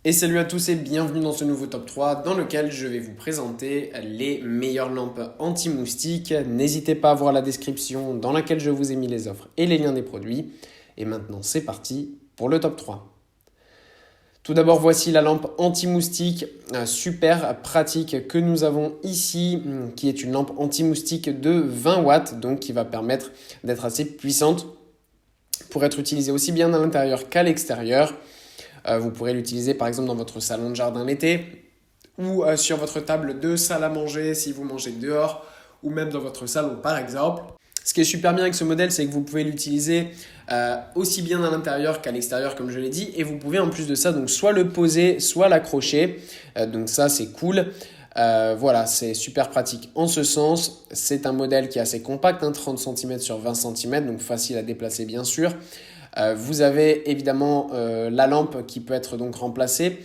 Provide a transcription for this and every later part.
Et salut à tous et bienvenue dans ce nouveau top 3 dans lequel je vais vous présenter les meilleures lampes anti-moustiques. N'hésitez pas à voir la description dans laquelle je vous ai mis les offres et les liens des produits. Et maintenant c'est parti pour le top 3. Tout d'abord, voici la lampe anti-moustique super pratique que nous avons ici, qui est une lampe anti-moustique de 20 watts, donc qui va permettre d'être assez puissante pour être utilisée aussi bien à l'intérieur qu'à l'extérieur. Vous pourrez l'utiliser par exemple dans votre salon de jardin l'été ou sur votre table de salle à manger si vous mangez dehors ou même dans votre salon par exemple. Ce qui est super bien avec ce modèle, c'est que vous pouvez l'utiliser aussi bien à l'intérieur qu'à l'extérieur comme je l'ai dit, et vous pouvez en plus de ça donc soit le poser, soit l'accrocher. Donc ça c'est cool. Voilà, c'est super pratique en ce sens. C'est un modèle qui est assez compact, 30 cm sur 20 cm, donc facile à déplacer bien sûr. Vous avez évidemment la lampe qui peut être donc remplacée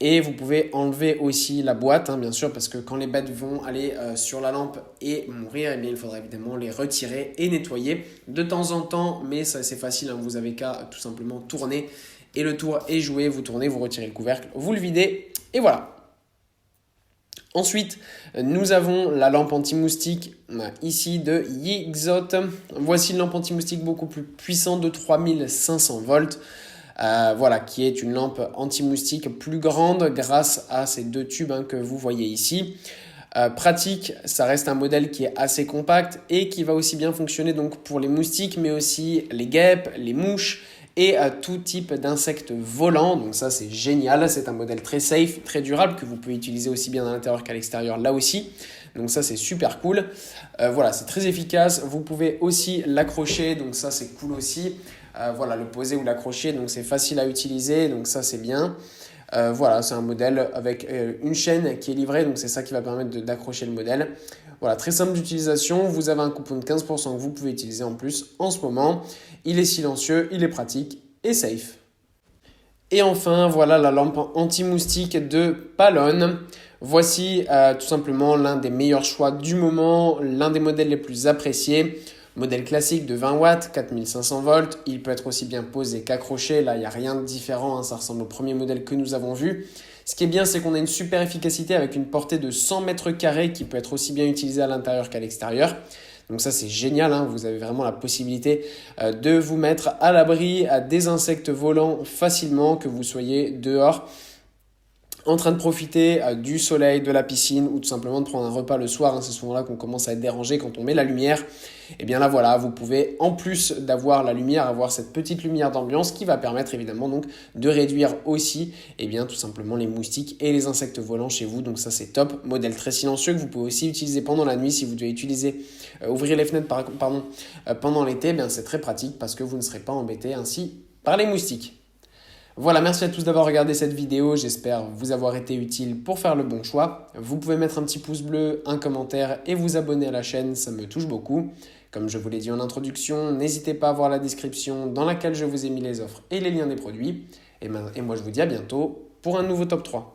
et vous pouvez enlever aussi la boîte, bien sûr, parce que quand les bêtes vont aller sur la lampe et mourir, eh bien, il faudra évidemment les retirer et nettoyer de temps en temps, mais ça c'est facile, vous avez qu'à tout simplement tourner et le tour est joué, vous tournez, vous retirez le couvercle, vous le videz et voilà. Ensuite, nous avons la lampe anti-moustique ici de Yixot. Voici une lampe anti-moustique beaucoup plus puissante de 3500 volts. Voilà, qui est une lampe anti-moustique plus grande grâce à ces deux tubes que vous voyez ici. Pratique, ça reste un modèle qui est assez compact et qui va aussi bien fonctionner donc pour les moustiques, mais aussi les guêpes, les mouches et tout type d'insectes volants. Donc ça c'est génial, c'est un modèle très safe, très durable que vous pouvez utiliser aussi bien à l'intérieur qu'à l'extérieur là aussi. Donc ça c'est super cool. Voilà, c'est très efficace. Vous pouvez aussi l'accrocher, donc ça c'est cool aussi. Voilà, le poser ou l'accrocher, donc c'est facile à utiliser, donc ça c'est bien. Voilà, c'est un modèle avec une chaîne qui est livrée, donc c'est ça qui va permettre d'accrocher le modèle. Voilà, très simple d'utilisation. Vous avez un coupon de 15% que vous pouvez utiliser en plus en ce moment. Il est silencieux, il est pratique et safe. Et enfin, voilà la lampe anti-moustique de Palone. Voici tout simplement l'un des meilleurs choix du moment, l'un des modèles les plus appréciés. Modèle classique de 20 watts, 4500 volts. Il peut être aussi bien posé qu'accroché. Là, il n'y a rien de différent. Ça ressemble au premier modèle que nous avons vu. Ce qui est bien, c'est qu'on a une super efficacité avec une portée de 100 mètres carrés qui peut être aussi bien utilisée à l'intérieur qu'à l'extérieur. Donc ça, c'est génial. Vous avez vraiment la possibilité de vous mettre à l'abri des insectes volants facilement, que vous soyez dehors en train de profiter du soleil, de la piscine ou tout simplement de prendre un repas le soir. C'est souvent là qu'on commence à être dérangé quand on met la lumière. Et bien là voilà, vous pouvez en plus d'avoir la lumière, avoir cette petite lumière d'ambiance qui va permettre évidemment donc de réduire aussi tout simplement les moustiques et les insectes volants chez vous. Donc ça c'est top, modèle très silencieux que vous pouvez aussi utiliser pendant la nuit si vous devez ouvrir les fenêtres pendant l'été. C'est très pratique parce que vous ne serez pas embêté ainsi par les moustiques. Voilà, merci à tous d'avoir regardé cette vidéo, j'espère vous avoir été utile pour faire le bon choix. Vous pouvez mettre un petit pouce bleu, un commentaire et vous abonner à la chaîne, ça me touche beaucoup. Comme je vous l'ai dit en introduction, n'hésitez pas à voir la description dans laquelle je vous ai mis les offres et les liens des produits. Et moi je vous dis à bientôt pour un nouveau top 3.